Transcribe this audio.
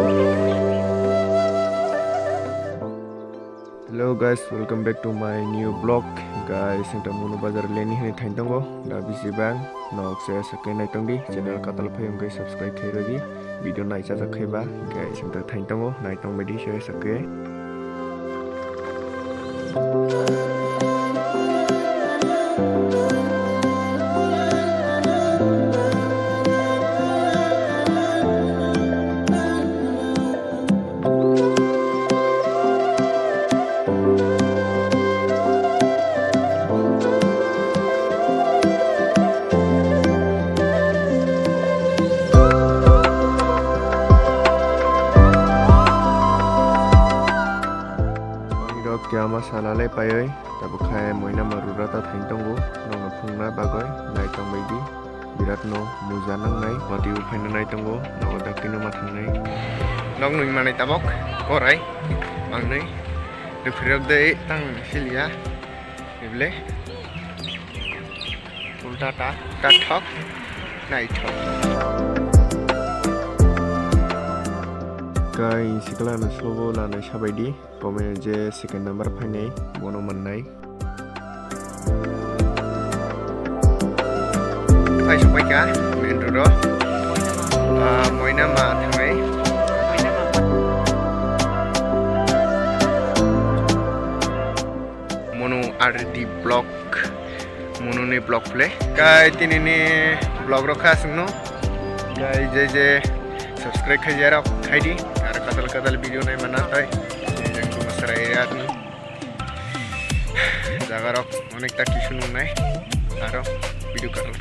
Hello guys, welcome back to my new vlog. Guys, kita Manu Bazar leni hari thain tongo. Da bisi bang, nok saya sakai naik tong di channel katal payung guys subscribe kai lagi. Video naik saja kai ba. Guys, kita thain tongo naik tong bedi saya sakai. Kya masala le payoi tabu khai moina marura ta thain tongo nong phungna bagoi nai tong baidi birat no muja nang nai mati uphai nai tongo no dakino ma thangnai nong nui manai tabok korai mangnai de phirok de tang silia ible ulta ta thok nai thok kai sikala na slobo la na sabaidi pome je second number phainai bono mannai ai sabai ka main ro moina ma thangai mono already block mono ne block play kai tinini blog ro khas no kai je subscribe khai jara khaidi ar kadal video nai mana tai jeng masara area ni jaga rok onek ta কিছু নাই aro video kadal